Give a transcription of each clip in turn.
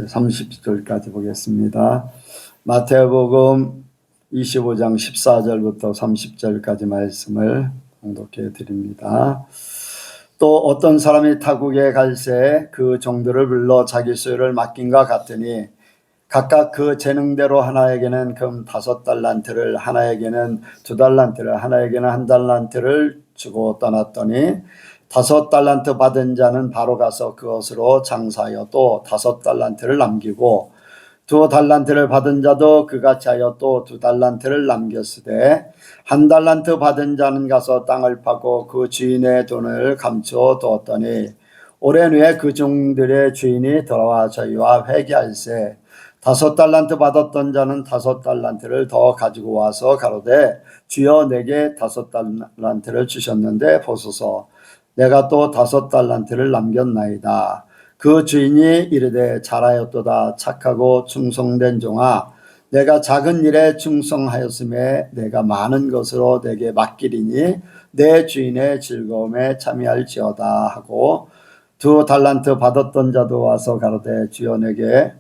30절까지 보겠습니다. 마태복음 25장 14절부터 30절까지 말씀을 봉독해 드립니다. 또 어떤 사람이 타국에 갈새 그 종들을 불러 자기 소유를 맡긴과 같으니 각각 그 재능대로 하나에게는 금 5달란트를, 하나에게는 2달란트를, 하나에게는 1달란트를 주고 떠났더니 5달란트 받은 자는 바로 가서 그것으로 장사하여 또 5달란트를 남기고 2달란트를 받은 자도 그같이 하여 또 2달란트를 남겼으되 1달란트 받은 자는 가서 땅을 파고 그 주인의 돈을 감추어 두었더니 오랜 후에 그 종들의 주인이 돌아와 저희와 회개할세 5달란트 받았던 자는 5달란트를 더 가지고 와서 가로되 주여 내게 5달란트를 주셨는데 보소서 내가 또 5달란트를 남겼나이다. 그 주인이 이르되 잘하였도다 착하고 충성된 종아 내가 작은 일에 충성하였음에 내가 많은 것으로 내게 맡기리니 내 주인의 즐거움에 참여할지어다 하고 2달란트 받았던 자도 와서 가로되 주여 내게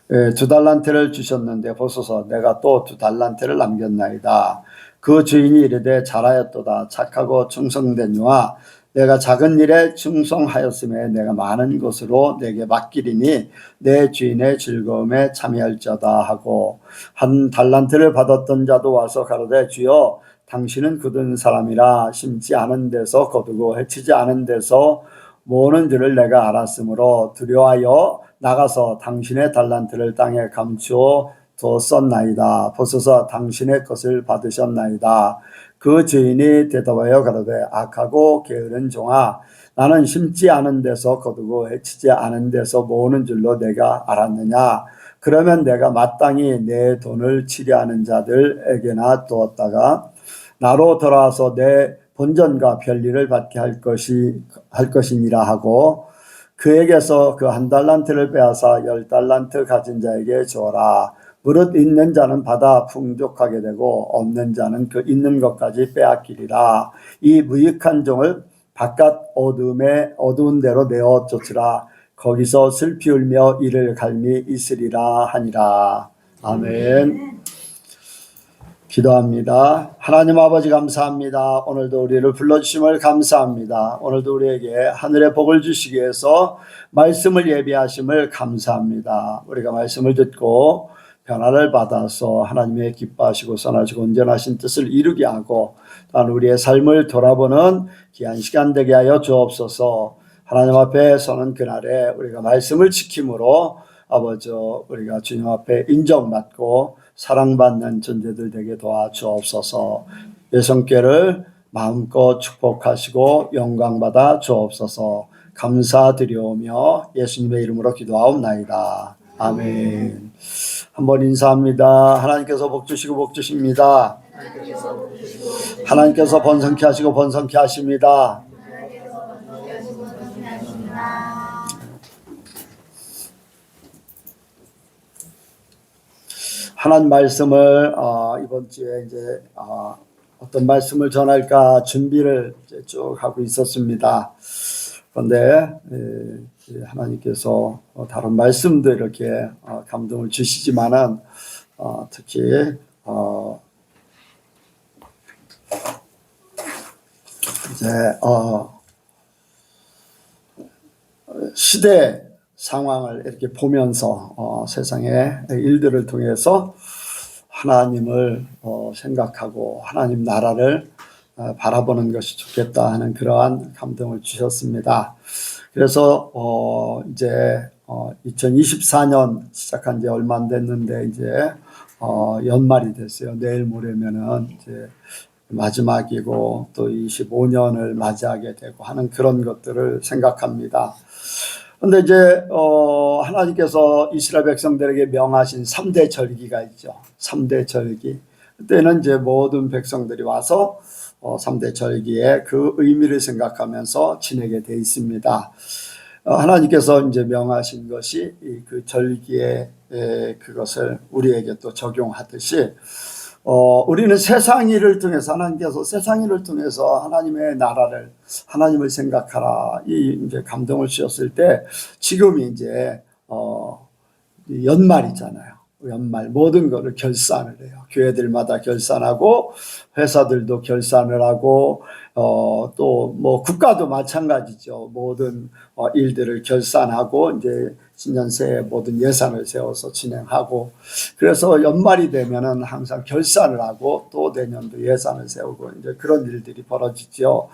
2달란트를 주셨는데 보소서 내가 또 2달란트를 남겼나이다. 그 주인이 이르되 잘하였도다 착하고 충성된 종아 내가 작은 일에 충성하였음에 내가 많은 것으로 내게 맡기리니 내 주인의 즐거움에 참여할지어다 하고 1달란트를 받았던 자도 와서 가로되 주여 당신은 굳은 사람이라 심지 않은 데서 거두고 해치지 않은 데서 모으는 줄을 내가 알았으므로 두려워하여 나가서 당신의 달란트를 땅에 감추어 두었나이다. 보소서 당신의 것을 받으셨나이다. 그 주인이 대답하여 가로되 악하고 게으른 종아 나는 심지 않은 데서 거두고 해치지 않은 데서 모으는 줄로 내가 알았느냐. 그러면 내가 마땅히 내 돈을 치려하는 자들에게나 두었다가 나로 돌아와서 내 본전과 별일을 받게 할 것이니라 하고 그에게서 그 1달란트를 빼앗아 10달란트 가진 자에게 주어라. 무릇 있는 자는 받아 풍족하게 되고 없는 자는 그 있는 것까지 빼앗기리라. 이 무익한 종을 바깥 어두운 데로 내어 쫓으라. 거기서 슬피 울며 이를 갈미 있으리라 하니라. 아멘. 기도합니다. 하나님 아버지 감사합니다. 오늘도 우리를 불러주심을 감사합니다. 오늘도 우리에게 하늘의 복을 주시기 위해서 말씀을 예비하심을 감사합니다. 우리가 말씀을 듣고 변화를 받아서 하나님의 기뻐하시고 선하시고 온전하신 뜻을 이루게 하고 또한 우리의 삶을 돌아보는 귀한 시간 되게 하여 주옵소서. 하나님 앞에 서는 그날에 우리가 말씀을 지킴으로 아버지 우리가 주님 앞에 인정받고 사랑받는 존재들 되게 도와주옵소서. 예성교회를 마음껏 축복하시고 영광받아 주옵소서. 감사드리오며 예수님의 이름으로 기도하옵나이다. 아멘. 한번 인사합니다. 하나님께서 복 주시고 복 주십니다. 하나님께서 번성케 하시고 번성케 하십니다. 하나님 말씀을 이번 주에 이제 어떤 말씀을 전할까 준비를 이제 쭉 하고 있었습니다. 그런데 하나님께서 다른 말씀도 이렇게 감동을 주시지만은 특히 이제 시대 상황을 이렇게 보면서 세상의 일들을 통해서 하나님을 생각하고 하나님 나라를 바라보는 것이 좋겠다 하는 그러한 감동을 주셨습니다. 그래서 이제 2024년 시작한 지 얼마 안 됐는데 이제 연말이 됐어요. 내일 모레면은 이제 마지막이고 또 25년을 맞이하게 되고 하는 그런 것들을 생각합니다. 그런데 이제 하나님께서 이스라엘 백성들에게 명하신 3대 절기가 있죠. 3대 절기. 그때는 이제 모든 백성들이 와서 3대 절기의 그 의미를 생각하면서 지내게 돼 있습니다. 하나님께서 이제 명하신 것이 그 절기의 그것을 우리에게 또 적용하듯이 우리는 세상 일을 통해서 하나님께서 세상 일을 통해서 하나님의 나라를 하나님을 생각하라 이 이제 감동을 주셨을 때 지금이 이제 연말이잖아요. 연말 모든 거를 결산을 해요. 교회들마다 결산하고 회사들도 결산을 하고 또 뭐 국가도 마찬가지죠. 모든 일들을 결산하고 이제 신년새에 모든 예산을 세워서 진행하고, 그래서 연말이 되면은 항상 결산을 하고 또 내년도 예산을 세우고 이제 그런 일들이 벌어지죠.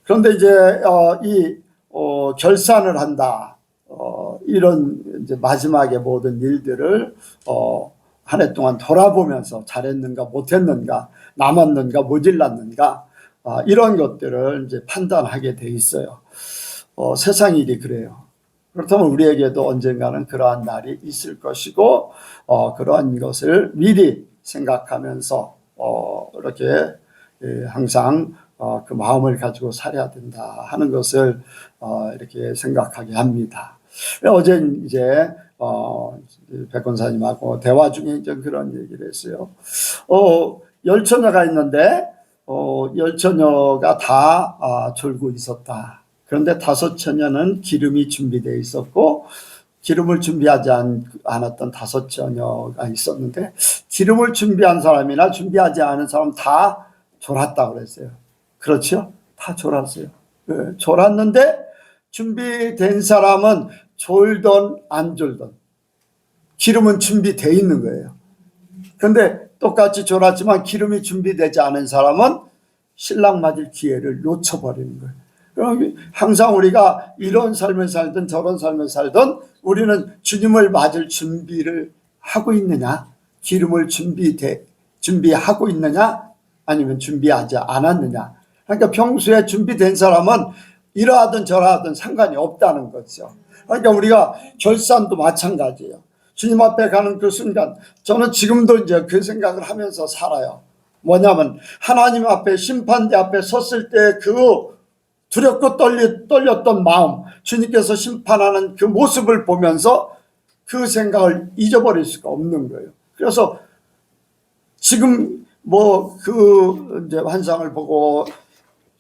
그런데 이제 이 결산을 한다. 이런 이제 마지막에 모든 일들을 한 해 동안 돌아보면서 잘했는가 못했는가, 남았는가 모질랐는가, 이런 것들을 이제 판단하게 돼 있어요. 세상 일이 그래요. 그렇다면 우리에게도 언젠가는 그러한 날이 있을 것이고, 그러한 것을 미리 생각하면서 이렇게 항상 그 마음을 가지고 살아야 된다 하는 것을 이렇게 생각하게 합니다. 어제 이제 백 권사님하고 대화 중에 이제 그런 얘기를 했어요. 10처녀가 있는데 10처녀가 다 졸고 있었다. 그런데 5처녀는 기름이 준비되어 있었고, 기름을 준비하지 않았던 5처녀가 있었는데, 기름을 준비한 사람이나 준비하지 않은 사람 다 졸았다고 그랬어요. 그렇죠? 다 졸았어요. 네, 졸았는데 준비된 사람은 졸던 안 졸던 기름은 준비되어 있는 거예요. 그런데 똑같이 졸았지만 기름이 준비되지 않은 사람은 신랑 맞을 기회를 놓쳐버리는 거예요. 그럼 항상 우리가 이런 삶을 살든 저런 삶을 살든 우리는 주님을 맞을 준비를 하고 있느냐, 기름을 준비하고 있느냐, 아니면 준비하지 않았느냐. 그러니까 평소에 준비된 사람은 이러하든 저러하든 상관이 없다는 거죠. 그러니까 우리가 결산도 마찬가지예요. 주님 앞에 가는 그 순간, 저는 지금도 이제 그 생각을 하면서 살아요. 뭐냐면 하나님 앞에, 심판대 앞에 섰을 때 그 두렵고 떨렸던 마음, 주님께서 심판하는 그 모습을 보면서 그 생각을 잊어버릴 수가 없는 거예요. 그래서 지금 뭐 그 이제 환상을 보고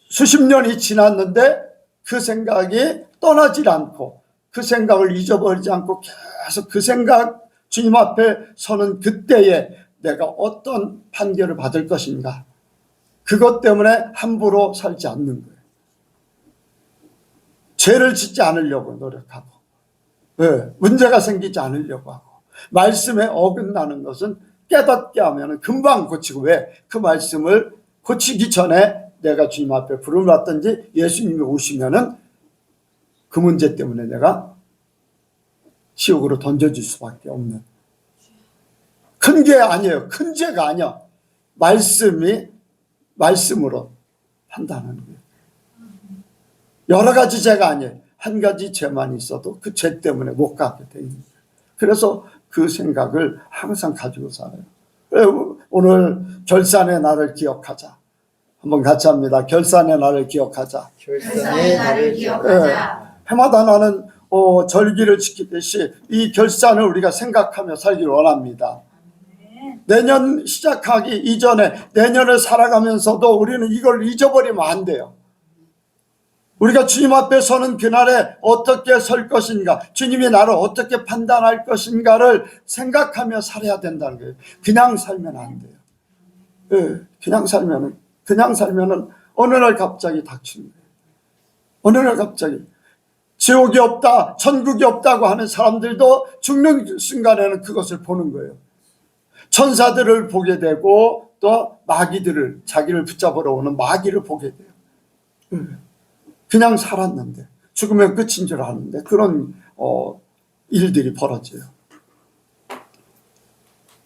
수십 년이 지났는데 그 생각이 떠나질 않고, 그 생각을 잊어버리지 않고 계속 그 생각, 주님 앞에 서는 그때에 내가 어떤 판결을 받을 것인가, 그것 때문에 함부로 살지 않는 거예요. 죄를 짓지 않으려고 노력하고, 문제가 생기지 않으려고 하고, 말씀에 어긋나는 것은 깨닫게 하면 금방 고치고, 왜? 그 말씀을 고치기 전에 내가 주님 앞에 부름을 받든지 예수님이 오시면은 그 문제 때문에 내가 지옥으로 던져질 수밖에 없는, 큰 게 아니에요. 큰 죄가 아니야. 말씀으로 판단하는 거예요. 여러 가지 죄가 아니에요. 한 가지 죄만 있어도 그 죄 때문에 못 가게 돼 있는 거예요. 그래서 그 생각을 항상 가지고 살아요. 오늘 결산의 날을 기억하자. 한번 같이 합니다. 결산의 날을 기억하자. 결산의 날을 기억하자. 해마다 나는 절기를 지키듯이 이 결산을 우리가 생각하며 살기를 원합니다. 내년 시작하기 이전에, 내년을 살아가면서도 우리는 이걸 잊어버리면 안 돼요. 우리가 주님 앞에 서는 그날에 어떻게 설 것인가, 주님이 나를 어떻게 판단할 것인가를 생각하며 살아야 된다는 거예요. 그냥 살면 안 돼요. 그냥 살면은 어느 날 갑자기 닥치는 거예요. 어느 날 갑자기 지옥이 없다, 천국이 없다고 하는 사람들도 죽는 순간에는 그것을 보는 거예요. 천사들을 보게 되고 또 마귀들을, 자기를 붙잡으러 오는 마귀를 보게 돼요. 그냥 살았는데, 죽으면 끝인 줄 아는데 그런 일들이 벌어져요.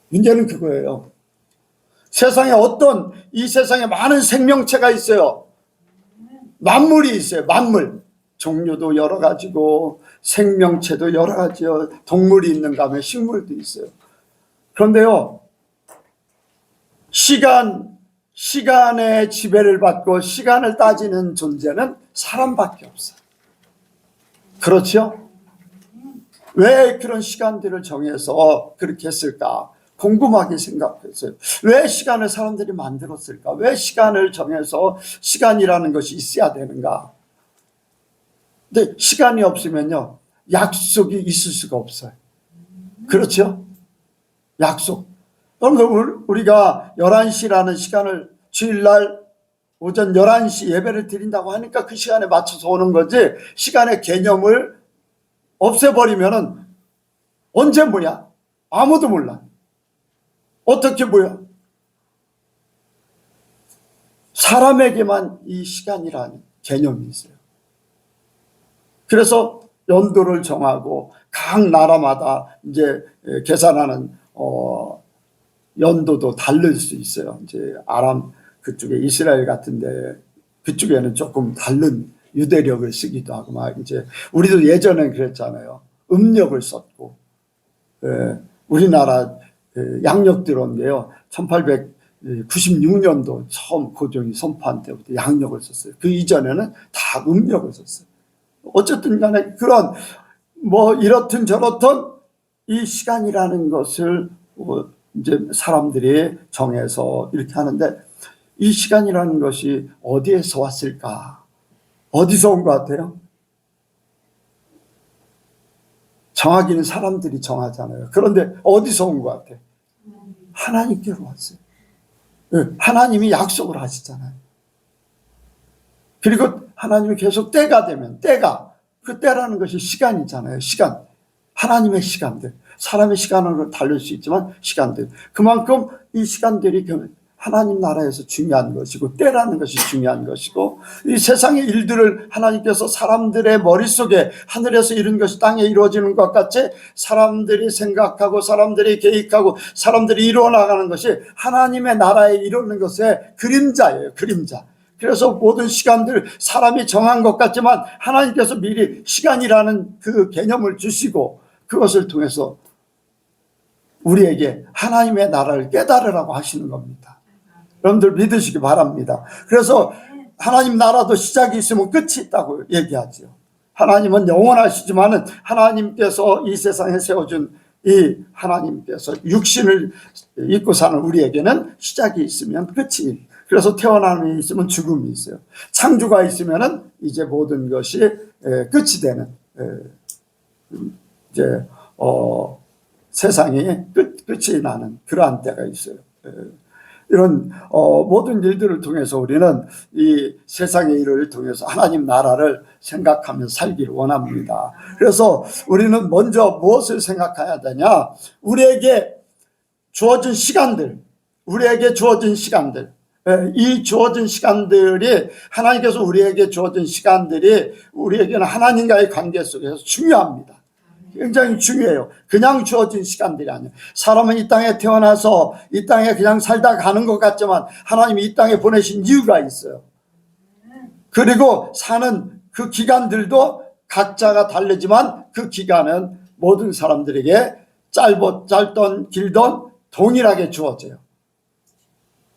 문제는 그거예요. 세상에 이 세상에 많은 생명체가 있어요. 만물이 있어요. 만물. 종류도 여러 가지고 생명체도 여러 가지요. 동물이 있는가 하면 식물도 있어요. 그런데요, 시간의 지배를 받고 시간을 따지는 존재는 사람밖에 없어요. 그렇죠? 왜 그런 시간들을 정해서 그렇게 했을까? 궁금하게 생각했어요. 왜 시간을 사람들이 만들었을까? 왜 시간을 정해서 시간이라는 것이 있어야 되는가? 근데 시간이 없으면요, 약속이 있을 수가 없어요. 그렇죠? 약속. 여러분, 우리가 11시라는 시간을 주일날 오전 11시 예배를 드린다고 하니까 그 시간에 맞춰서 오는 거지, 시간의 개념을 없애버리면은 언제 뭐냐? 아무도 몰라. 어떻게 뭐야? 사람에게만 이 시간이라는 개념이 있어요. 그래서 연도를 정하고 각 나라마다 이제 계산하는 연도도 다를 수 있어요. 이제 아람 그쪽에 이스라엘 같은데 그쪽에는 조금 다른 유대력을 쓰기도 하고 막 이제 우리도 예전엔 그랬잖아요. 음력을 썼고 우리나라 양력 들어온 게요. 1896년도 처음 고종이 선포한 때부터 양력을 썼어요. 그 이전에는 다 음력을 썼어요. 어쨌든 간에 그런 뭐 이렇든 저렇든 이 시간이라는 것을 이제 사람들이 정해서 이렇게 하는데, 이 시간이라는 것이 어디에서 왔을까? 어디서 온 것 같아요? 정하기는 사람들이 정하잖아요. 그런데 어디서 온 것 같아요? 하나님께로 왔어요. 하나님이 약속을 하시잖아요. 그리고 하나님이 계속 때가 되면 그 때라는 것이 시간이잖아요. 시간. 하나님의 시간들. 사람의 시간으로 다를 수 있지만 시간들. 그만큼 이 시간들이 하나님 나라에서 중요한 것이고 때라는 것이 중요한 것이고, 이 세상의 일들을 하나님께서 사람들의 머릿속에 하늘에서 이룬 것이 땅에 이루어지는 것 같이 사람들이 생각하고 사람들이 계획하고 사람들이 이루어나가는 것이 하나님의 나라에 이루는 것의 그림자예요. 그림자. 그래서 모든 시간들 사람이 정한 것 같지만 하나님께서 미리 시간이라는 그 개념을 주시고 그것을 통해서 우리에게 하나님의 나라를 깨달으라고 하시는 겁니다. 여러분들 믿으시기 바랍니다. 그래서 하나님 나라도 시작이 있으면 끝이 있다고 얘기하죠. 하나님은 영원하시지만 하나님께서 이 세상에 세워준 이 하나님께서 육신을 입고 사는 우리에게는 시작이 있으면 끝이, 그래서 태어남이 있으면 죽음이 있어요. 창조가 있으면 이제 모든 것이 끝이 되는 이제 세상이 끝이 나는 그러한 때가 있어요. 이런 모든 일들을 통해서 우리는 이 세상의 일을 통해서 하나님 나라를 생각하며 살기를 원합니다. 그래서 우리는 먼저 무엇을 생각해야 되냐? 우리에게 주어진 시간들, 이 주어진 시간들이, 하나님께서 우리에게 주어진 시간들이 우리에게는 하나님과의 관계 속에서 중요합니다. 굉장히 중요해요. 그냥 주어진 시간들이 아니에요. 사람은 이 땅에 태어나서 이 땅에 그냥 살다 가는 것 같지만 하나님이 이 땅에 보내신 이유가 있어요. 그리고 사는 그 기간들도 각자가 다르지만 그 기간은 모든 사람들에게 짧던 길던 동일하게 주어져요.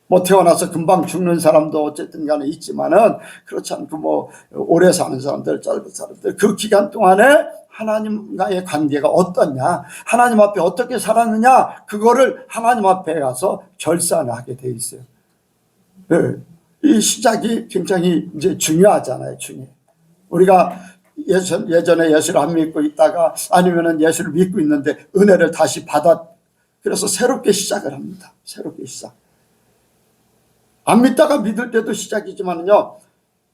뭐 태어나서 금방 죽는 사람도 어쨌든 간에 있지만은 그렇지 않고 뭐 오래 사는 사람들, 짧은 사람들, 그 기간 동안에 하나님과의 관계가 어떻냐, 하나님 앞에 어떻게 살았느냐, 그거를 하나님 앞에 가서 결산을 하게 돼 있어요. 네. 이 시작이 굉장히 이제 중요하잖아요. 우리가 예전에 예수를 안 믿고 있다가 아니면은 예수를 믿고 있는데 은혜를 다시 그래서 새롭게 시작을 합니다. 새롭게 시작. 안 믿다가 믿을 때도 시작이지만요,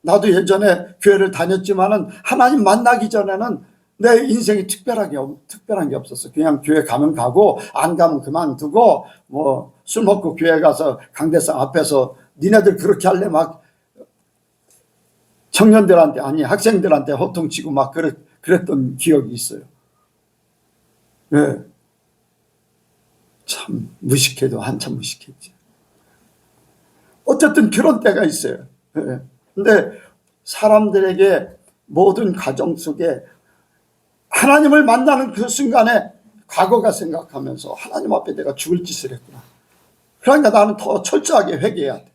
나도 예전에 교회를 다녔지만은 하나님 만나기 전에는 내 인생이 특별한 게 없었어. 그냥 교회 가면 가고 안 가면 그만두고 뭐 술 먹고 교회 가서 강대상 앞에서 니네들 그렇게 할래 막 청년들한테 아니 학생들한테 호통치고 막 그랬던 기억이 있어요. 네. 참 무식해도 한참 무식했지. 어쨌든 그런 때가 있어요. 근데 사람들에게 모든 가정 속에 하나님을 만나는 그 순간에 과거가 생각하면서 하나님 앞에 내가 죽을 짓을 했구나. 그러니까 나는 더 철저하게 회개해야 돼.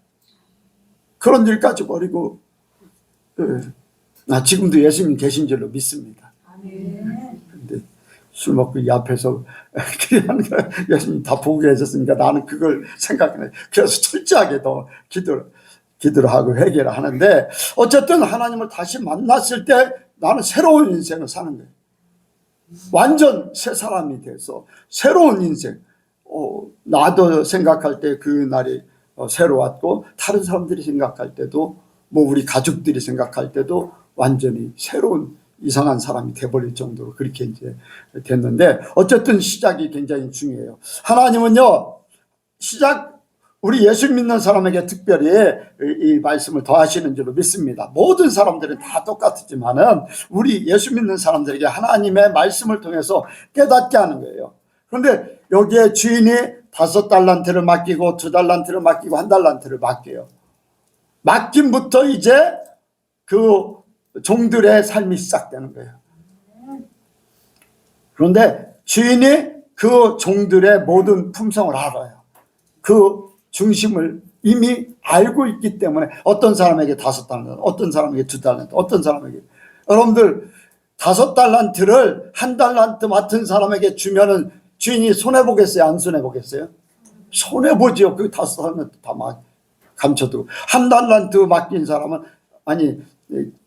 그런 일까지 버리고 나 지금도 예수님 계신 줄로 믿습니다. 근데 술 먹고 이 앞에서 그냥 예수님 다 보게 해줬으니까 나는 그걸 생각해. 그래서 철저하게 더 기도를 하고 회개를 하는데, 어쨌든 하나님을 다시 만났을 때 나는 새로운 인생을 사는 거예요. 완전 새 사람이 돼서 새로운 인생. 나도 생각할 때 그 날이 새로웠고, 다른 사람들이 생각할 때도, 뭐 우리 가족들이 생각할 때도 완전히 새로운 이상한 사람이 돼버릴 정도로 그렇게 이제 됐는데, 어쨌든 시작이 굉장히 중요해요. 하나님은요, 우리 예수 믿는 사람에게 특별히 이 말씀을 더하시는 줄로 믿습니다. 모든 사람들은 다 똑같지만은 우리 예수 믿는 사람들에게 하나님의 말씀을 통해서 깨닫게 하는 거예요. 그런데 여기에 주인이 5달란트를 맡기고 2달란트를 맡기고 1달란트를 맡겨요. 맡김부터 이제 그 종들의 삶이 시작되는 거예요. 그런데 주인이 그 종들의 모든 품성을 알아요. 그 중심을 이미 알고 있기 때문에 어떤 사람에게 5달란트, 어떤 사람에게 2달란트, 어떤 사람에게. 여러분들 5달란트를 1달란트 맡은 사람에게 주면은 주인이 손해보겠어요? 안 손해보겠어요? 손해보지요. 그 5달란트 다 감춰두고. 1달란트 맡긴 사람은, 아니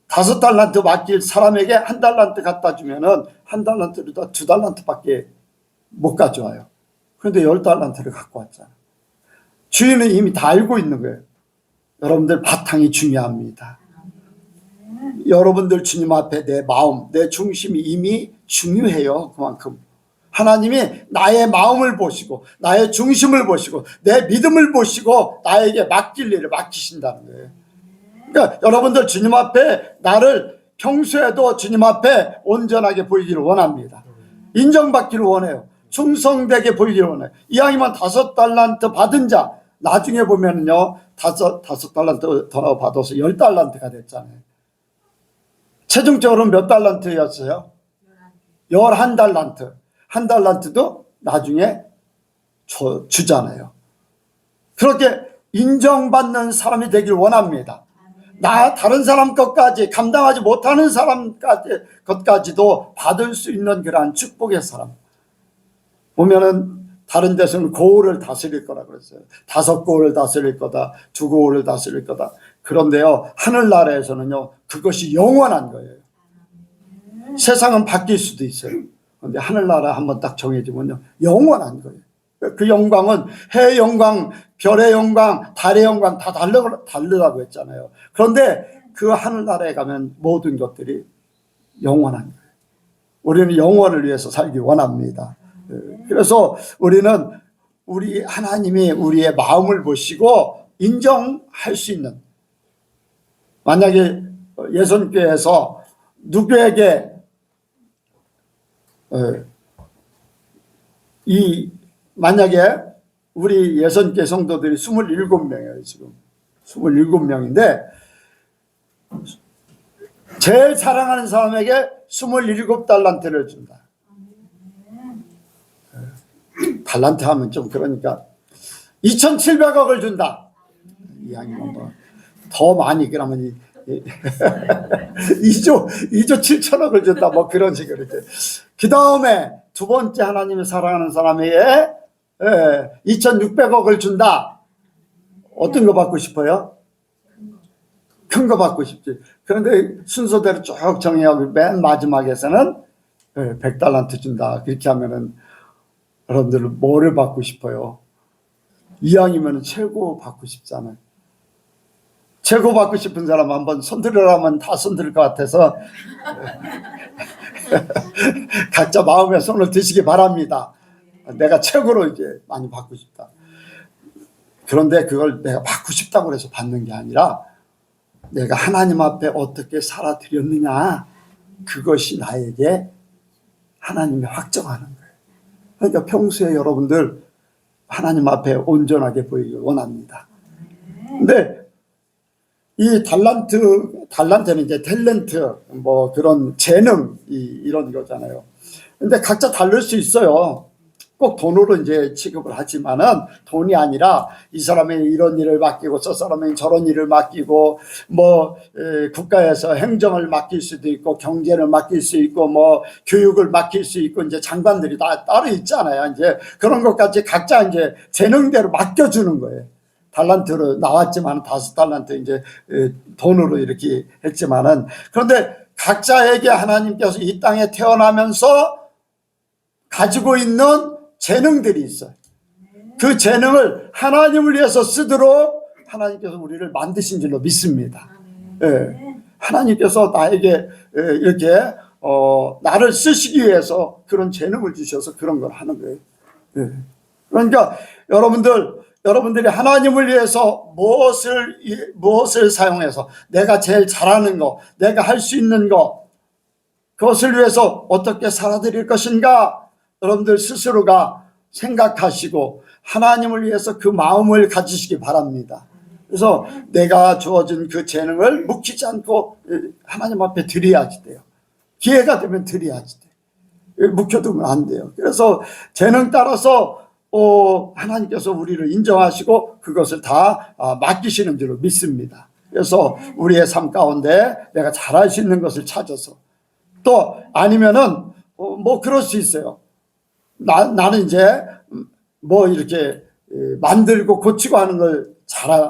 5달란트 맡길 사람에게 1달란트 갖다 주면은 1달란트를 다 2달란트밖에 못 가져와요. 그런데 10달란트를 갖고 왔잖아요. 주인은 이미 다 알고 있는 거예요. 여러분들 바탕이 중요합니다. 여러분들 주님 앞에 내 마음, 내 중심이 이미 중요해요. 그만큼 하나님이 나의 마음을 보시고 나의 중심을 보시고 내 믿음을 보시고 나에게 맡길 일을 맡기신다는 거예요. 그러니까 여러분들 주님 앞에 나를 평소에도 주님 앞에 온전하게 보이기를 원합니다. 인정받기를 원해요. 충성되게 보이기를 원해요. 이왕이면 5달란트 받은 자, 나중에 보면요 5달란트 더 받아서 10달란트가 됐잖아요. 최종적으로 몇 달란트였어요? 11달란트. 1달란트도 나중에 주잖아요. 그렇게 인정받는 사람이 되길 원합니다. 다른 사람 것까지 감당하지 못하는 사람 것까지도 받을 수 있는 그러한 축복의 사람. 보면은 다른 데서는 고을을 다스릴 거라 그랬어요. 5고을을 다스릴 거다, 2고을을 다스릴 거다. 그런데요, 하늘나라에서는요, 그것이 영원한 거예요. 세상은 바뀔 수도 있어요. 그런데 하늘나라 한번 딱 정해지면요, 영원한 거예요. 그 영광은 해의 영광, 별의 영광, 달의 영광 다 다르다고 했잖아요. 그런데 그 하늘나라에 가면 모든 것들이 영원한 거예요. 우리는 영원을 위해서 살기 원합니다. 그래서 우리는 우리 하나님이 우리의 마음을 보시고 인정할 수 있는, 만약에 예선교회에서 누구에게 만약에 우리 예선교회 성도들이 27명이에요. 지금 27명인데 제일 사랑하는 사람에게 27달란트를 준다. 달란트 하면 좀 그러니까 2,700억을 준다. 이왕이면 뭐 더 많이 그러면 2조 7천억을 준다. 뭐 그런 식으로 이렇게. 그 다음에 두 번째 하나님을 사랑하는 사람에게 2,600억을 준다. 어떤 거 받고 싶어요? 큰 거 받고 싶지. 그런데 순서대로 쭉 정해하고 맨 마지막에서는 100달란트 준다. 그렇게 하면은 여러분들은 뭐를 받고 싶어요? 이왕이면 최고 받고 싶잖아요. 최고 받고 싶은 사람 한번 손들으라면 다 손들 것 같아서 각자 마음에 손을 드시기 바랍니다. 내가 최고로 이제 많이 받고 싶다. 그런데 그걸 내가 받고 싶다고 해서 받는 게 아니라 내가 하나님 앞에 어떻게 살아드렸느냐, 그것이 나에게 하나님이 확정하는 거예요. 그러니까 평소에 여러분들 하나님 앞에 온전하게 보이길 원합니다. 근데 이 달란트는 이제 탤런트, 뭐 그런 재능, 이런 거잖아요. 근데 각자 다를 수 있어요. 꼭 돈으로 이제 취급을 하지만은 돈이 아니라 이 사람이 이런 일을 맡기고 저 사람이 저런 일을 맡기고 뭐 국가에서 행정을 맡길 수도 있고 경제를 맡길 수 있고 뭐 교육을 맡길 수 있고 이제 장관들이 다 따로 있잖아요. 이제 그런 것까지 각자 이제 재능대로 맡겨주는 거예요. 달란트로 나왔지만 5달란트 이제 돈으로 이렇게 했지만은, 그런데 각자에게 하나님께서 이 땅에 태어나면서 가지고 있는 재능들이 있어요. 그 재능을 하나님을 위해서 쓰도록 하나님께서 우리를 만드신 줄로 믿습니다. 예. 하나님께서 나에게 이렇게 나를 쓰시기 위해서 그런 재능을 주셔서 그런 걸 하는 거예요. 예. 그러니까 여러분들이 하나님을 위해서 무엇을 사용해서 내가 제일 잘하는 거, 내가 할 수 있는 거, 그것을 위해서 어떻게 살아드릴 것인가, 여러분들 스스로가 생각하시고 하나님을 위해서 그 마음을 가지시기 바랍니다. 그래서 내가 주어진 그 재능을 묵히지 않고 하나님 앞에 드려야지 돼요. 기회가 되면 드려야지 돼요. 묵혀두면 안 돼요. 그래서 재능 따라서 하나님께서 우리를 인정하시고 그것을 다 맡기시는 줄로 믿습니다. 그래서 우리의 삶 가운데 내가 잘할 수 있는 것을 찾아서, 또 아니면은 뭐 그럴 수 있어요. 나는 이제 뭐 이렇게 만들고 고치고 하는 걸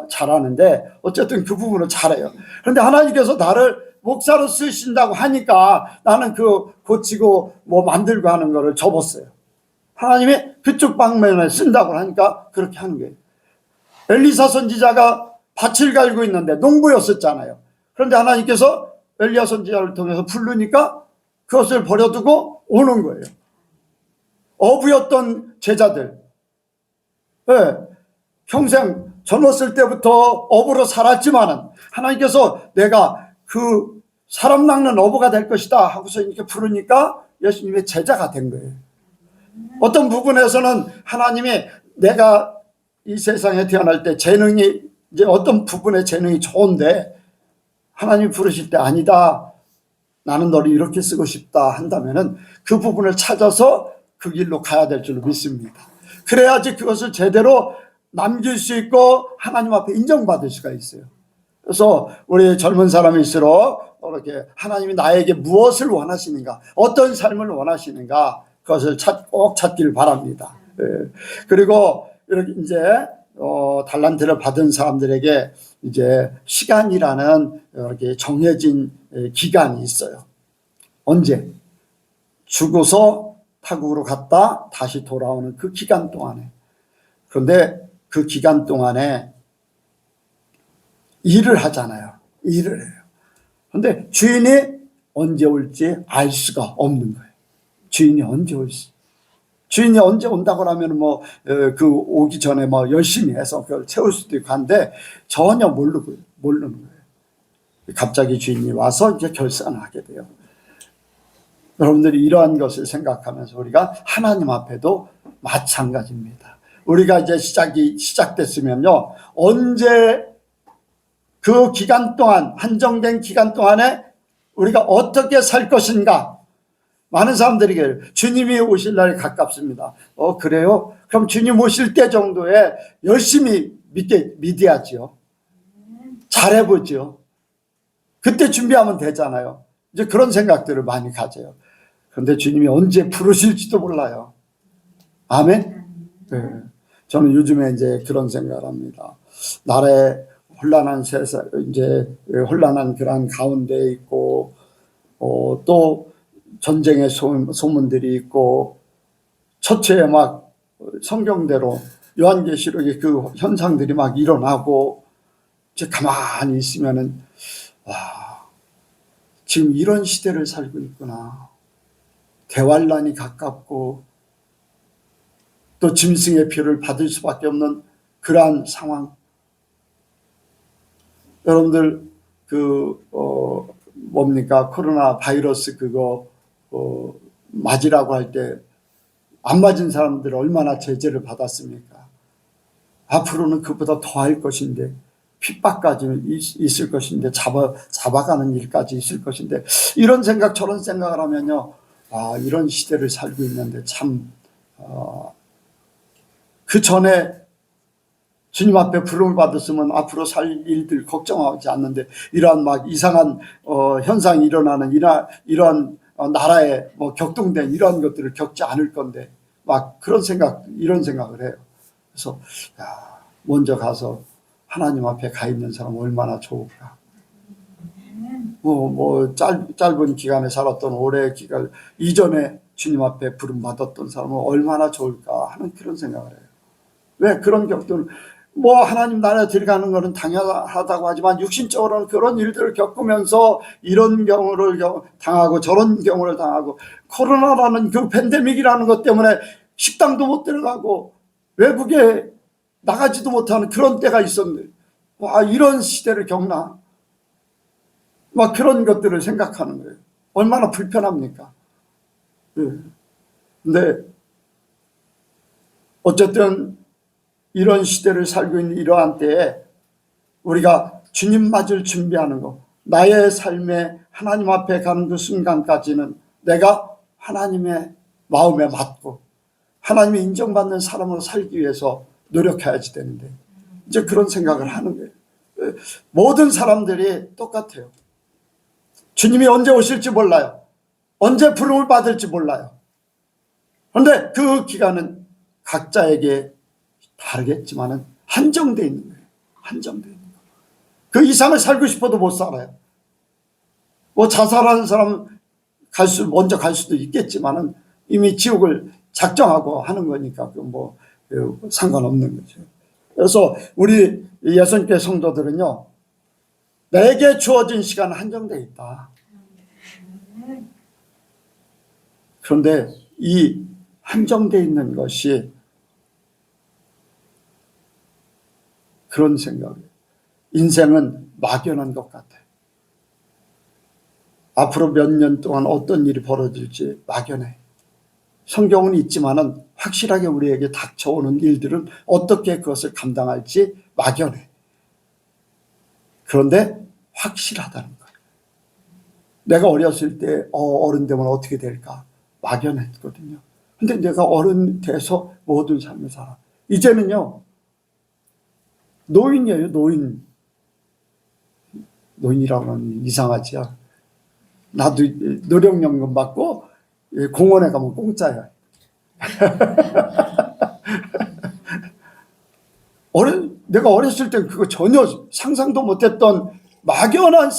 잘하는데 어쨌든 그 부분을 잘해요. 그런데 하나님께서 나를 목사로 쓰신다고 하니까 나는 그 고치고 뭐 만들고 하는 거를 접었어요. 하나님이 그쪽 방면에 쓴다고 하니까 그렇게 하는 거예요. 엘리사 선지자가 밭을 갈고 있는데 농부였었잖아요. 그런데 하나님께서 엘리야 선지자를 통해서 부르니까 그것을 버려두고 오는 거예요. 어부였던 제자들, 네, 평생 젊었을 때부터 어부로 살았지만은 하나님께서 내가 그 사람 낚는 어부가 될 것이다 하고서 이렇게 부르니까 예수님의 제자가 된 거예요. 어떤 부분에서는 하나님이 내가 이 세상에 태어날 때 재능이 이제 어떤 부분에 재능이 좋은데 하나님 부르실 때 아니다, 나는 너를 이렇게 쓰고 싶다 한다면은 그 부분을 찾아서 그 길로 가야 될 줄로 믿습니다. 그래야지 그것을 제대로 남길 수 있고 하나님 앞에 인정받을 수가 있어요. 그래서 우리 젊은 사람일수록 이렇게 하나님이 나에게 무엇을 원하시는가, 어떤 삶을 원하시는가, 그것을 꼭 찾기를 바랍니다. 그리고 이렇게 이제 달란트를 받은 사람들에게 이제 시간이라는 이렇게 정해진 기간이 있어요. 언제? 죽어서 타국으로 갔다 다시 돌아오는 그 기간 동안에. 그런데 그 기간 동안에 일을 하잖아요. 일을 해요. 그런데 주인이 언제 올지 알 수가 없는 거예요. 주인이 언제 올지. 주인이 언제 온다고 하면 뭐 그 오기 전에 뭐 열심히 해서 그걸 채울 수도 있고 한데 전혀 모르는 거예요. 갑자기 주인이 와서 이제 결산을 하게 돼요. 여러분들이 이러한 것을 생각하면서 우리가 하나님 앞에도 마찬가지입니다. 우리가 이제 시작됐으면요, 언제 그 기간 동안, 한정된 기간 동안에 우리가 어떻게 살 것인가. 많은 사람들에게 주님이 오실 날이 가깝습니다. 그래요? 그럼 주님 오실 때 정도에 열심히 믿어야지요. 잘해보죠. 그때 준비하면 되잖아요. 이제 그런 생각들을 많이 가져요. 그런데 주님이 언제 부르실지도 몰라요. 아멘? 네. 저는 요즘에 이제 그런 생각을 합니다. 나라의 혼란한 세상, 이제 혼란한 그런 가운데 있고, 또 전쟁의 소문들이 있고, 처처에 막 성경대로 요한계시록의 그 현상들이 막 일어나고, 이제 가만히 있으면은, 와, 지금 이런 시대를 살고 있구나. 대환란이 가깝고, 또 짐승의 피를 받을 수밖에 없는 그러한 상황. 여러분들 뭡니까, 코로나 바이러스 그거 맞으라고 할 때 안 맞은 사람들 얼마나 제재를 받았습니까? 앞으로는 그보다 더 할 것인데, 핍박까지 있을 것인데, 잡아가는 일까지 있을 것인데, 이런 생각 저런 생각을 하면요, 이런 시대를 살고 있는데 참 그 전에 주님 앞에 부름을 받았으면 앞으로 살 일들 걱정하지 않는데, 이러한 막 이상한 현상이 일어나는 이러한 나라에 뭐 격동된 이러한 것들을 겪지 않을 건데, 막 이런 생각을 해요. 그래서 먼저 가서 하나님 앞에 가 있는 사람 얼마나 좋을까. 짧은 기간에 살았던 오래 기간 이전에 주님 앞에 부름받았던 사람은 얼마나 좋을까 하는 그런 생각을 해요. 왜 그런 격들, 뭐 하나님 나라에 들어가는 것은 당연하다고 하지만 육신적으로는 그런 일들을 겪으면서 이런 경우를 당하고 저런 경우를 당하고, 코로나라는 그 팬데믹이라는 것 때문에 식당도 못 들어가고 외국에 나가지도 못하는 그런 때가 있었는데, 와, 이런 시대를 겪나? 막 그런 것들을 생각하는 거예요. 얼마나 불편합니까? 근데 어쨌든 이런 시대를 살고 있는 이러한 때에 우리가 주님 맞을 준비하는 것, 나의 삶에 하나님 앞에 가는 그 순간까지는 내가 하나님의 마음에 맞고 하나님의 인정받는 사람으로 살기 위해서 노력해야지 되는데, 이제 그런 생각을 하는 거예요. 모든 사람들이 똑같아요. 주님이 언제 오실지 몰라요. 언제 부름을 받을지 몰라요. 그런데 그 기간은 각자에게 다르겠지만은 한정되어 있는 거예요. 한정되어 있는 거예요. 그 이상을 살고 싶어도 못 살아요. 뭐 자살하는 사람 먼저 갈 수도 있겠지만은 이미 지옥을 작정하고 하는 거니까 뭐 상관없는 거죠. 그래서 우리 예수님께 성도들은요, 내게 주어진 시간은 한정되어 있다. 그런데 이 한정되어 있는 것이 그런 생각이에요. 인생은 막연한 것 같아요. 앞으로 몇 년 동안 어떤 일이 벌어질지 막연해. 성경은 있지만은 확실하게 우리에게 닥쳐오는 일들은 어떻게 그것을 감당할지 막연해. 그런데 확실하다는 거예요. 내가 어렸을 때 어른 되면 어떻게 될까 막연했거든요. 근데 내가 어른 돼서 모든 삶을 살아. 이제는요, 노인이에요. 노인이라고 하면 이상하지요. 나도 노령연금 받고 공원에 가면 공짜야. 내가 어렸을 때 그거 전혀 상상도 못했던 막연한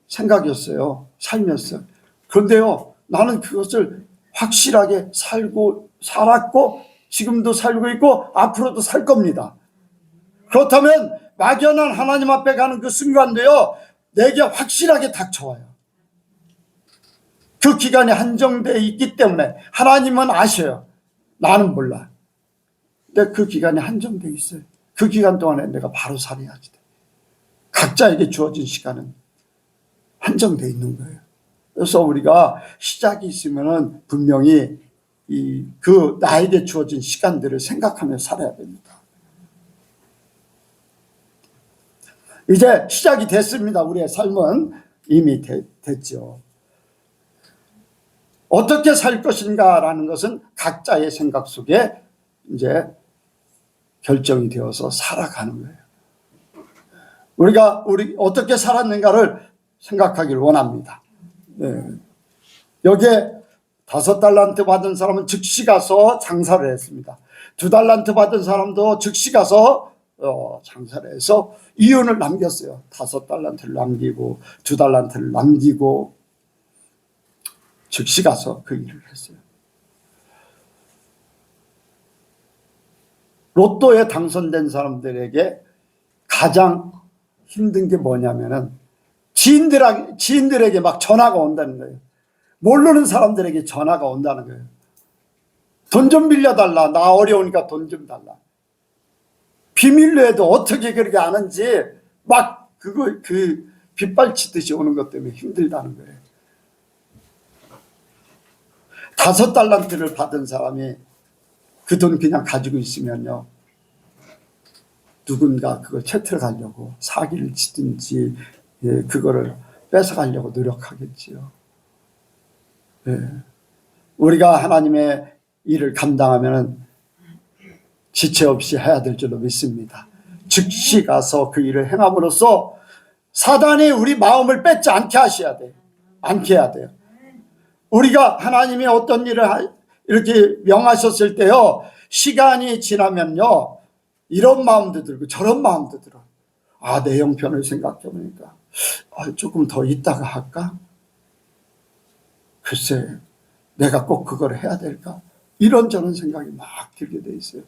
생각이었어요. 삶이었어요. 그런데요, 나는 그것을 확실하게 살았고 지금도 살고 있고 앞으로도 살 겁니다. 그렇다면 막연한 하나님 앞에 가는 그 순간도요, 내게 확실하게 닥쳐와요. 그 기간이 한정되어 있기 때문에 하나님은 아셔요. 나는 몰라. 근데 그 기간이 한정되어 있어요. 그 기간 동안에 내가 바로 살아야지 돼. 각자에게 주어진 시간은 한정되어 있는 거예요. 그래서 우리가 시작이 있으면은 분명히 그 나에게 주어진 시간들을 생각하며 살아야 됩니다. 이제 시작이 됐습니다. 우리의 삶은 이미 됐죠. 어떻게 살 것인가라는 것은 각자의 생각 속에 이제 결정이 되어서 살아가는 거예요. 우리 어떻게 살았는가를 생각하기를 원합니다. 여기에 5달란트 받은 사람은 즉시 가서 장사를 했습니다. 2달란트 받은 사람도 즉시 가서 장사를 해서 이윤을 남겼어요. 5달란트를 남기고 2달란트를 남기고 즉시 가서 그 일을 했어요. 로또에 당선된 사람들에게 가장 힘든 게 뭐냐면은 지인들에게 막 전화가 온다는 거예요. 모르는 사람들에게 전화가 온다는 거예요. 돈 좀 빌려달라. 나 어려우니까 돈 좀 달라. 비밀로 해도 어떻게 그렇게 아는지 막 그 빗발치듯이 오는 것 때문에 힘들다는 거예요. 5달란트를 받은 사람이 그 돈 그냥 가지고 있으면요, 누군가 그걸 채택하려고 사기를 치든지 그거를 뺏어가려고 노력하겠지요. 우리가 하나님의 일을 감당하면 지체 없이 해야 될 줄로 믿습니다. 즉시 가서 그 일을 행함으로써 사단이 우리 마음을 뺏지 않게 해야 돼요. 우리가 하나님이 어떤 일을 이렇게 명하셨을 때요, 시간이 지나면요, 이런 마음도 들고 저런 마음도 들어. 내 형편을 생각해 보니까 조금 더 있다가 할까? 글쎄, 내가 꼭 그걸 해야 될까? 이런저런 생각이 막 들게 돼 있어요.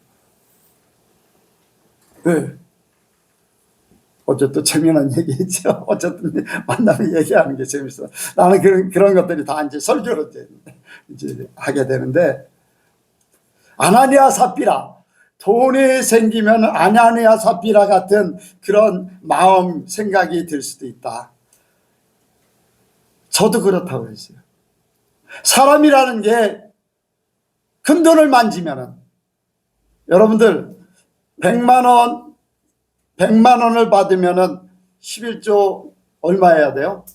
왜? 어쨌든 재미난 얘기죠. 어쨌든 만나면 얘기하는 게 재밌어. 나는 그런 것들이 다 이제 설교로 이제 하게 되는데, 아나니아 삽비라, 돈이 생기면 아나니아 삽비라 같은 그런 마음 생각이 들 수도 있다. 저도 그렇다고 했어요. 사람이라는 게 큰 돈을 만지면은, 여러분들 100만 원을 받으면은 11조 얼마 해야 돼요?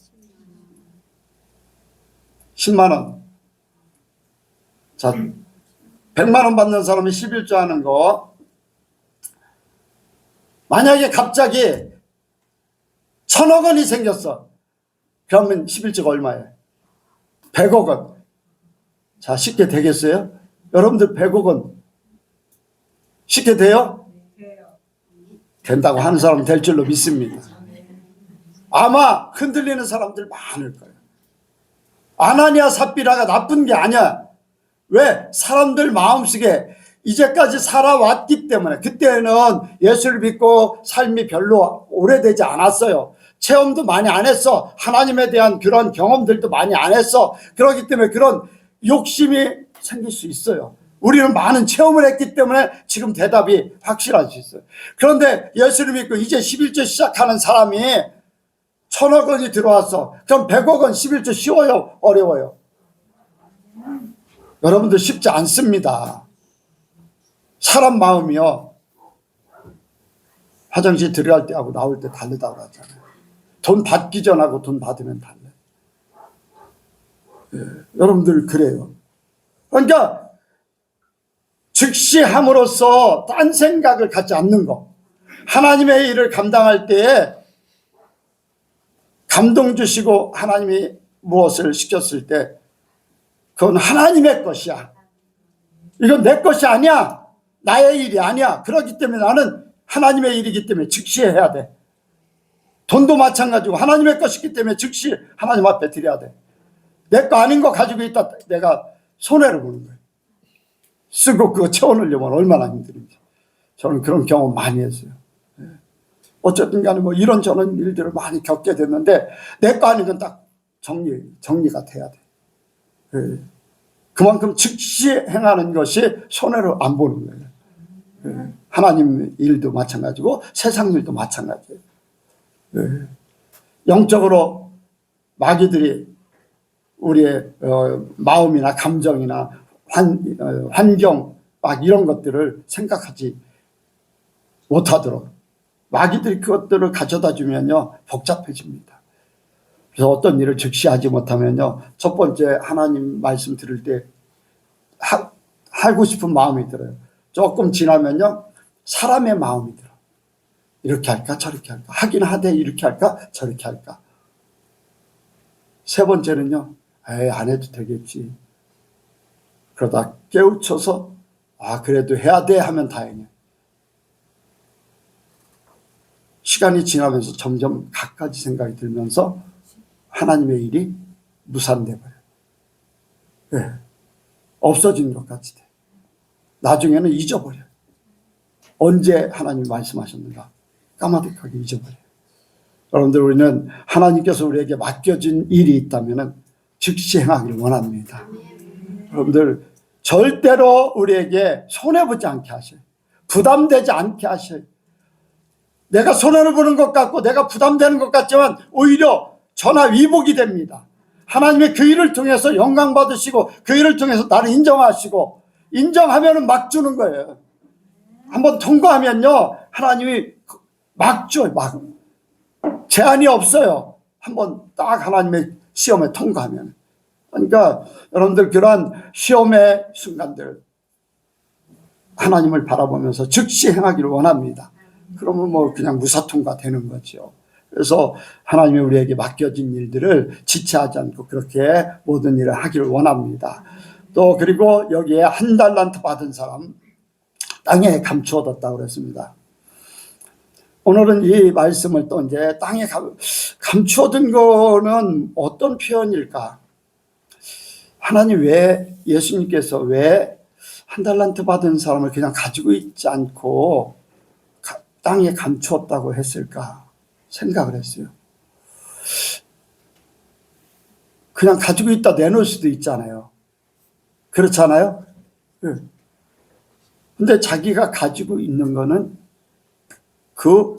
10만 원. 자, 100만 원 받는 사람이 11조 하는 거, 만약에 갑자기 1000억 원이 생겼어. 그러면 11조가 얼마예요? 100억 원. 자, 쉽게 되겠어요? 여러분들 100억 원 쉽게 돼요? 된다고 하는 사람은 될 줄로 믿습니다. 아마 흔들리는 사람들 많을 거예요. 아나니아 삽비라가 나쁜 게 아니야. 왜? 사람들 마음속에 이제까지 살아왔기 때문에, 그때는 예수를 믿고 삶이 별로 오래되지 않았어요. 체험도 많이 안 했어. 하나님에 대한 그런 경험들도 많이 안 했어. 그렇기 때문에 그런 욕심이 생길 수 있어요. 우리는 많은 체험을 했기 때문에 지금 대답이 확실할 수 있어요. 그런데 예수를 믿고 이제 11조 시작하는 사람이 1000억 원이 들어왔어. 그럼 100억 원 11조 쉬워요? 어려워요? 여러분들 쉽지 않습니다. 사람 마음이요, 화장실 들어갈 때하고 나올 때 다르다고 하잖아요. 돈 받기 전하고 돈 받으면 달라요. 여러분들 그래요. 그러니까 즉시 함으로써 딴 생각을 갖지 않는 거. 하나님의 일을 감당할 때에 감동 주시고 하나님이 무엇을 시켰을 때 그건 하나님의 것이야. 이건 내 것이 아니야. 나의 일이 아니야. 그렇기 때문에 나는 하나님의 일이기 때문에 즉시 해야 돼. 돈도 마찬가지고 하나님의 것이기 때문에 즉시 하나님 앞에 드려야 돼. 내 거 아닌 거 가지고 있다 내가 손해를 보는 거예요. 쓰고 그거 채워넣으려면 얼마나 힘든지. 저는 그런 경험 많이 했어요. 어쨌든 간에 뭐 이런저런 일들을 많이 겪게 됐는데 내 거 아닌 건 딱 정리가 돼야 돼. 그만큼 즉시 행하는 것이 손해를 안 보는 거예요. 하나님 일도 마찬가지고 세상 일도 마찬가지예요. 영적으로 마귀들이 우리의 마음이나 감정이나 환경 막 이런 것들을 생각하지 못하도록 마귀들이 그것들을 가져다 주면요 복잡해집니다. 그래서 어떤 일을 즉시 하지 못하면요, 첫 번째 하나님 말씀 들을 때 하고 싶은 마음이 들어요. 조금 지나면요 사람의 마음이 들어. 이렇게 할까 저렇게 할까, 하긴 하되 이렇게 할까 저렇게 할까. 세 번째는요, 에이 안 해도 되겠지. 그러다 깨우쳐서 아 그래도 해야 돼 하면 다행이에요. 시간이 지나면서 점점 갖가지 생각이 들면서 하나님의 일이 무산돼 버려요. 네. 없어진 것 같이 돼. 나중에는 잊어버려요. 언제 하나님이 말씀하셨는가 까마득하게 잊어버려요. 여러분들, 우리는 하나님께서 우리에게 맡겨진 일이 있다면 즉시 행하기를 원합니다. 여러분들, 절대로 우리에게 손해보지 않게 하셔요. 부담되지 않게 하셔요. 내가 손해를 보는 것 같고 내가 부담되는 것 같지만 오히려 전화위복이 됩니다. 하나님의 그 일을 통해서 영광 받으시고 그 일을 통해서 나를 인정하시고, 인정하면 막 주는 거예요. 한번 통과하면요 하나님이 막 줘요. 막 제한이 없어요. 한번 딱 하나님의 시험에 통과하면. 그러니까 여러분들 그러한 시험의 순간들 하나님을 바라보면서 즉시 행하기를 원합니다. 그러면 뭐 그냥 무사통과 되는 거죠. 그래서 하나님이 우리에게 맡겨진 일들을 지체하지 않고 그렇게 모든 일을 하기를 원합니다. 또 그리고 여기에 1달란트 받은 사람 땅에 감추어뒀다고 그랬습니다. 오늘은 이 말씀을 또 이제 땅에 감추어둔 거는 어떤 표현일까? 하나님 왜, 예수님께서 왜 한 달란트 받은 사람을 그냥 가지고 있지 않고 땅에 감추었다고 했을까 생각을 했어요. 그냥 가지고 있다 내놓을 수도 있잖아요. 그렇잖아요? 근데 자기가 가지고 있는 거는 그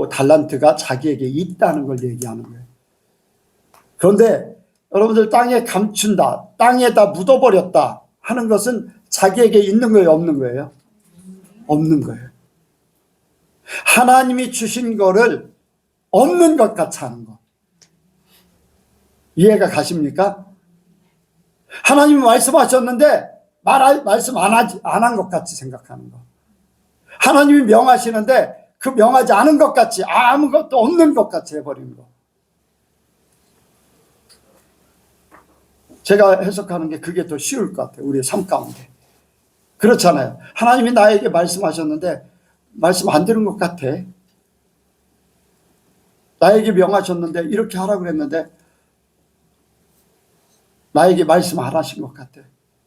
달란트가 자기에게 있다는 걸 얘기하는 거예요. 그런데 여러분들 땅에 감춘다, 땅에다 묻어버렸다 하는 것은 자기에게 있는 거예요, 없는 거예요? 없는 거예요. 하나님이 주신 거를 없는 것 같이 하는 거. 이해가 가십니까? 하나님이 말씀하셨는데 말씀 안 한 것 같이 생각하는 거. 하나님이 명하시는데 그 명하지 않은 것 같이, 아무것도 없는 것 같이 해버리는 거. 제가 해석하는 게 그게 더 쉬울 것 같아요. 우리의 삶 가운데. 그렇잖아요. 하나님이 나에게 말씀하셨는데 말씀 안 들은 것 같아. 나에게 명하셨는데 이렇게 하라고 그랬는데 나에게 말씀 안 하신 것 같아.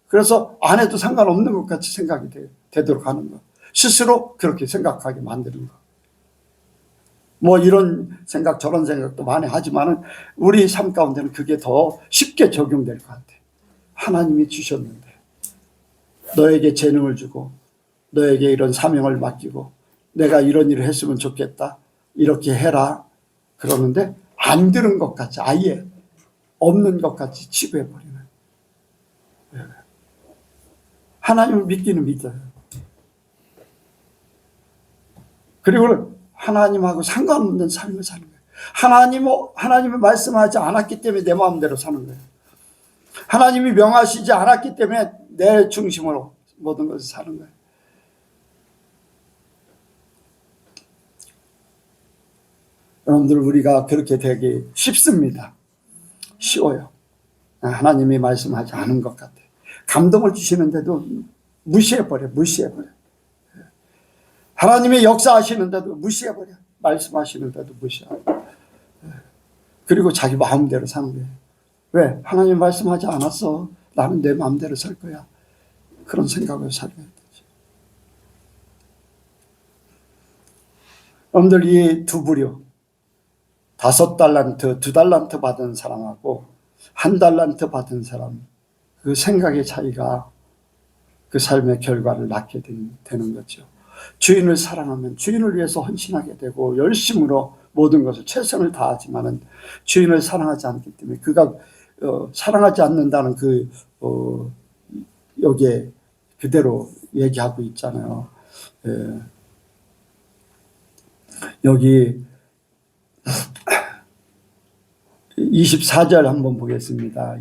그래서 안 해도 상관없는 것 같이 생각이 되도록 하는 거. 스스로 그렇게 생각하게 만드는 거. 뭐 이런 생각 저런 생각도 많이 하지만은 우리 삶 가운데는 그게 더 쉽게 적용될 것 같아. 하나님이 주셨는데 너에게 재능을 주고 너에게 이런 사명을 맡기고 내가 이런 일을 했으면 좋겠다. 이렇게 해라. 그러는데 안 들은 것 같이, 아예 없는 것 같이 치부해버리는. 하나님을 믿기는 믿어요. 그리고 하나님하고 상관없는 삶을 사는 거예요. 하나님이 말씀하지 않았기 때문에 내 마음대로 사는 거예요. 하나님이 명하시지 않았기 때문에 내 중심으로 모든 것을 사는 거예요. 여러분들, 우리가 그렇게 되기 쉽습니다. 쉬워요. 하나님이 말씀하지 않은 것 같아요. 감동을 주시는데도 무시해버려. 하나님이 역사하시는데도 무시해버려. 말씀하시는데도 무시하고. 그리고 자기 마음대로 사는 거예요. 왜? 하나님 말씀하지 않았어. 나는 내 마음대로 살 거야. 그런 생각을 살게 되죠. 여러분들, 이 두 부류, 5달란트, 2달란트 받은 사람하고 1달란트 받은 사람, 그 생각의 차이가 그 삶의 결과를 낳게 되는 거죠. 주인을 사랑하면 주인을 위해서 헌신하게 되고 열심으로 모든 것을 최선을 다하지만은 주인을 사랑하지 않기 때문에 그가 사랑하지 않는다는 여기에 그대로 얘기하고 있잖아요. 여기 24절 한번 보겠습니다.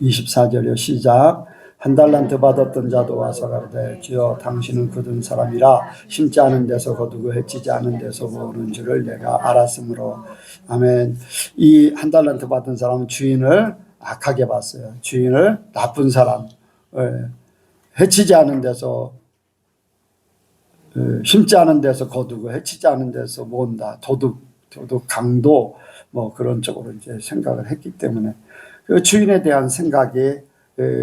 24절이요. 시작. 1달란트 받았던 자도 와서 가로되 주여 당신은 굳은 사람이라 심지 않은 데서 거두고 해치지 않은 데서 모으는 줄을 내가 알았으므로. 아멘. 이 1달란트 받은 사람은 주인을 악하게 봤어요. 주인을 나쁜 사람, 해치지 않은 데서, 심지 않은 데서 거두고 해치지 않은 데서 모은다. 도둑, 강도, 뭐 그런 쪽으로 이제 생각을 했기 때문에 그 주인에 대한 생각이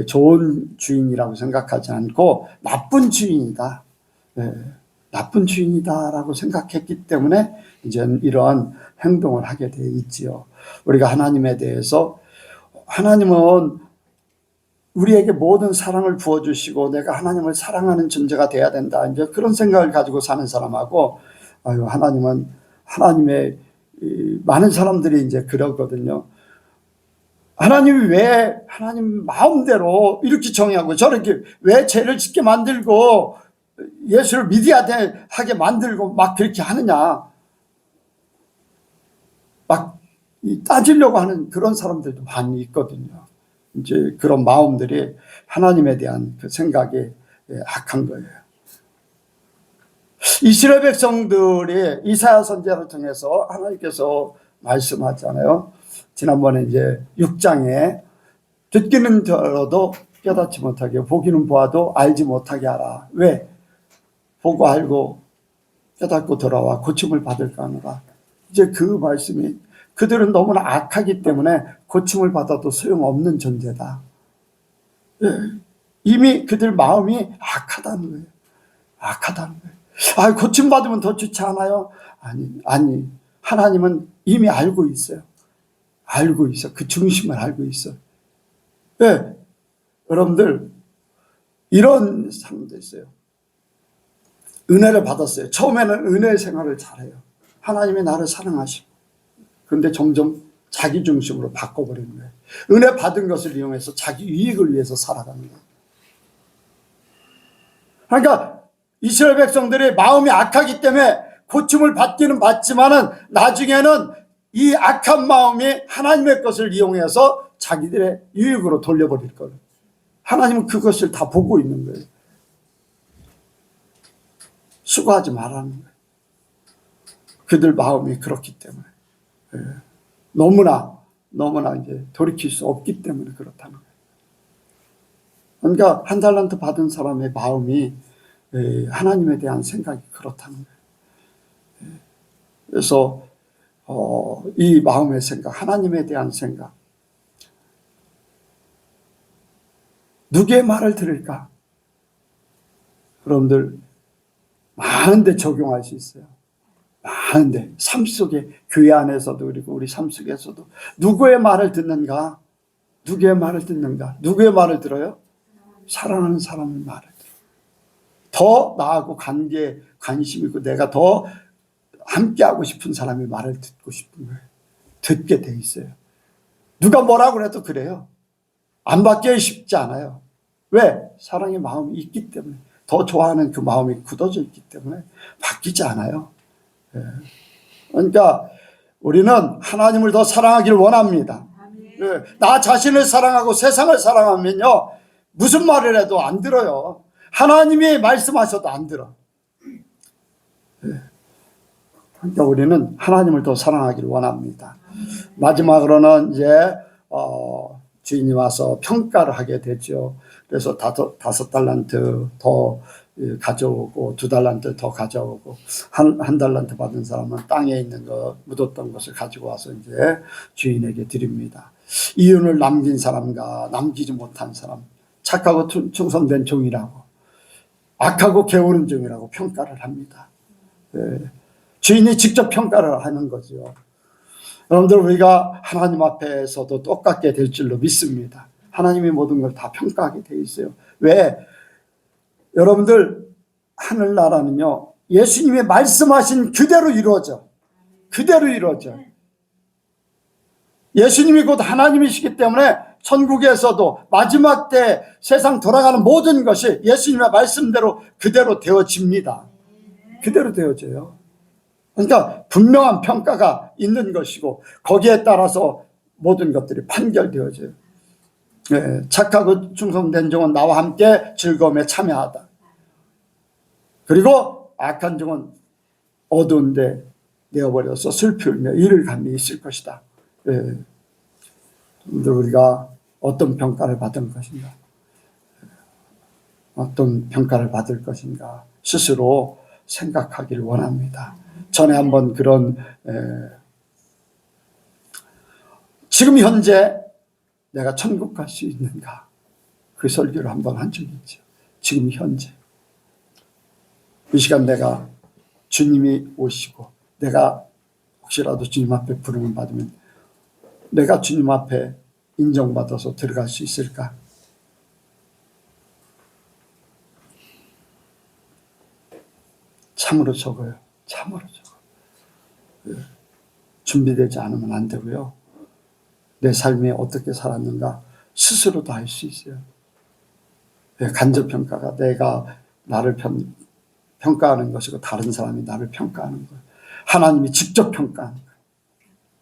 좋은 주인이라고 생각하지 않고 나쁜 주인이다. 나쁜 주인이다라고 생각했기 때문에 이제 이러한 행동을 하게 돼 있지요. 우리가 하나님에 대해서, 하나님은 우리에게 모든 사랑을 부어주시고 내가 하나님을 사랑하는 존재가 돼야 된다. 이제 그런 생각을 가지고 사는 사람하고, 하나님은, 하나님의, 많은 사람들이 이제 그러거든요. 하나님이 왜 하나님 마음대로 이렇게 정의하고 저렇게 왜 죄를 짓게 만들고 예수를 믿어야 하게 만들고 막 그렇게 하느냐. 막 따지려고 하는 그런 사람들도 많이 있거든요. 이제 그런 마음들이 하나님에 대한 그 생각이 악한 거예요. 이스라엘 백성들이 이사야 선지자를 통해서 하나님께서 말씀하잖아요. 지난번에 이제 6장에 듣기는 들어도 깨닫지 못하게, 보기는 보아도 알지 못하게 하라. 왜? 보고 알고 깨닫고 돌아와 고침을 받을까 하노라. 이제 그 말씀이 그들은 너무나 악하기 때문에 고침을 받아도 소용없는 존재다. 예. 이미 그들 마음이 악하다는 거예요. 악하다는 거예요. 아, 고침받으면 더 좋지 않아요? 아니. 하나님은 이미 알고 있어요. 알고 있어. 그 중심을 알고 있어. 예. 여러분들, 이런 사람도 있어요. 은혜를 받았어요. 처음에는 은혜 생활을 잘해요. 하나님이 나를 사랑하시고. 그런데 점점 자기 중심으로 바꿔버리는 거예요. 은혜 받은 것을 이용해서 자기 이익을 위해서 살아가는 거예요. 그러니까 이스라엘 백성들이 마음이 악하기 때문에 고침을 받기는 받지만은 나중에는 이 악한 마음이 하나님의 것을 이용해서 자기들의 유익으로 돌려버릴 거예요. 하나님은 그것을 다 보고 있는 거예요. 수고하지 말라는 거예요. 그들 마음이 그렇기 때문에. 예. 너무나 이제 돌이킬 수 없기 때문에 그렇다는 거예요. 그러니까 한 달란트 받은 사람의 마음이 하나님에 대한 생각이 그렇다는 거예요. 그래서 이 마음의 생각, 하나님에 대한 생각, 누구의 말을 들을까? 여러분들 많은데 적용할 수 있어요. 많은데 삶 속에, 교회 안에서도 그리고 우리 삶 속에서도 누구의 말을 듣는가? 누구의 말을 듣는가? 누구의 말을 들어요? 사랑하는 사람의 말을 들어요. 더 나하고 관심 있고 내가 더 함께하고 싶은 사람의 말을 듣고 싶은 거예요. 듣게 돼 있어요. 누가 뭐라고 해도 그래요. 안 바뀌어 싶지 않아요. 왜? 사랑의 마음이 있기 때문에. 더 좋아하는 그 마음이 굳어져 있기 때문에 바뀌지 않아요. 예. 그러니까 우리는 하나님을 더 사랑하기를 원합니다. 예. 나 자신을 사랑하고 세상을 사랑하면요, 무슨 말을 해도 안 들어요. 하나님이 말씀하셔도 안 들어. 예. 그러니까 우리는 하나님을 더 사랑하기를 원합니다. 마지막으로는 이제 주인이 와서 평가를 하게 되죠. 그래서 5달란트 더 가져오고 2달란트 더 가져오고 한 달란트 받은 사람은 땅에 있는 거 묻었던 것을 가지고 와서 이제 주인에게 드립니다. 이윤을 남긴 사람과 남기지 못한 사람, 착하고 충성된 종이라고, 악하고 게으른 종이라고 평가를 합니다. 네. 주인이 직접 평가를 하는 거죠. 여러분들, 우리가 하나님 앞에서도 똑같게 될 줄로 믿습니다. 하나님이 모든 걸 다 평가하게 돼 있어요. 왜? 여러분들, 하늘나라는요, 예수님이 말씀하신 그대로 이루어져. 그대로 이루어져. 예수님이 곧 하나님이시기 때문에 천국에서도 마지막 때 세상 돌아가는 모든 것이 예수님의 말씀대로 그대로 되어집니다. 그대로 되어져요. 그러니까 분명한 평가가 있는 것이고 거기에 따라서 모든 것들이 판결되어져요. 네, 착하고 충성된 종은 나와 함께 즐거움에 참여하다. 그리고 악한 종은 어두운데 내어버려서 슬피 울며 이를 감히 있을 것이다. 네. 우리가 어떤 평가를 받을 것인가, 어떤 평가를 받을 것인가 스스로 생각하기를 원합니다. 전에 한번 그런 지금 현재 내가 천국 갈 수 있는가, 그 설교를 한번 한 적이 있죠. 지금 현재 이 시간 내가 주님이 오시고 내가 혹시라도 주님 앞에 부름을 받으면 내가 주님 앞에 인정받아서 들어갈 수 있을까? 참으로 적어요. 참으로 적어. 준비되지 않으면 안 되고요. 내 삶이 어떻게 살았는가 스스로도 알 수 있어요. 간접평가가 내가 나를 평가하는 것이고 다른 사람이 나를 평가하는 거예요. 하나님이 직접 평가하는 거예요.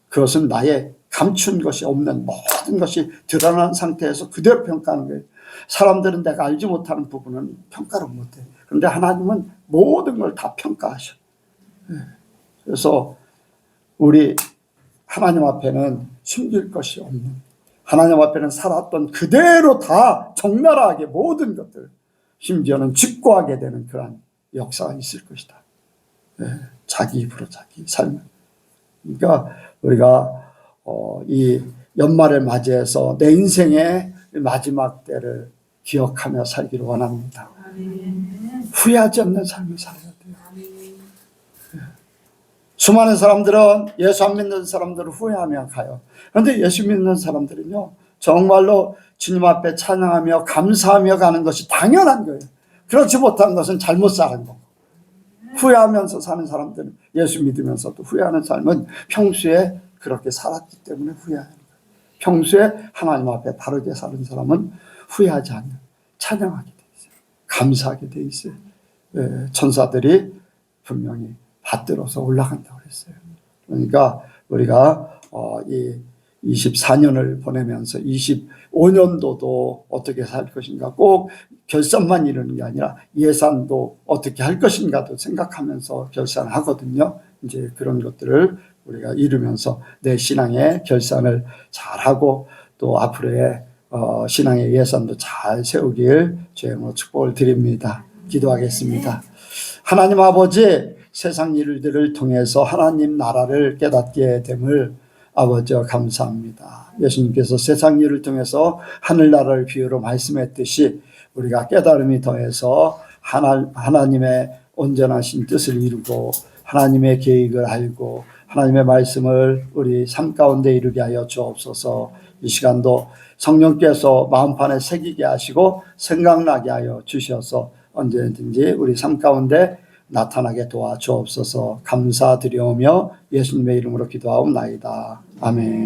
그것은 나의 감춘 것이 없는 모든 것이 드러난 상태에서 그대로 평가하는 거예요. 사람들은 내가 알지 못하는 부분은 평가를 못해요. 그런데 하나님은 모든 걸 다 평가하셔. 그래서 우리 하나님 앞에는 숨길 것이 없는, 하나님 앞에는 살았던 그대로 다 적나라하게 모든 것들, 심지어는 직고하게 되는 그런 역사가 있을 것이다. 자기 입으로 자기 삶을. 그러니까 우리가 이 연말을 맞이해서 내 인생의 마지막 때를 기억하며 살기를 원합니다. 후회하지 않는 삶을 살아야 돼요. 수많은 사람들은 예수 안 믿는 사람들을 후회하며 가요. 그런데 예수 믿는 사람들은요, 정말로 주님 앞에 찬양하며 감사하며 가는 것이 당연한 거예요. 그렇지 못한 것은 잘못 사는 거고, 후회하면서 사는 사람들은, 예수 믿으면서도 후회하는 삶은 평소에 그렇게 살았기 때문에 후회하는 거예요. 평소에 하나님 앞에 바르게 사는 사람은 후회하지 않는, 찬양하게 돼 있어요. 감사하게 돼 있어요. 천사들이 분명히 받들어서 올라간다고 그랬어요. 그러니까 우리가 이 24년을 보내면서 25년도도 어떻게 살 것인가, 꼭 결산만 이루는 게 아니라 예산도 어떻게 할 것인가도 생각하면서 결산하거든요. 이제 그런 것들을 우리가 이루면서 내 신앙의 결산을 잘하고 또 앞으로의 신앙의 예산도 잘 세우길 주님으로 축복을 드립니다. 기도하겠습니다. 하나님 아버지, 세상 일들을 통해서 하나님 나라를 깨닫게 됨을 아버지와 감사합니다. 예수님께서 세상 일을 통해서 하늘나라를 비유로 말씀했듯이 우리가 깨달음이 더해서 하나님의 온전하신 뜻을 이루고 하나님의 계획을 알고 하나님의 말씀을 우리 삶 가운데 이루게 하여 주옵소서. 이 시간도 성령께서 마음판에 새기게 하시고 생각나게 하여 주셔서 언제든지 우리 삶 가운데 나타나게 도와주옵소서. 감사드리오며 예수님의 이름으로 기도하옵나이다. 아멘.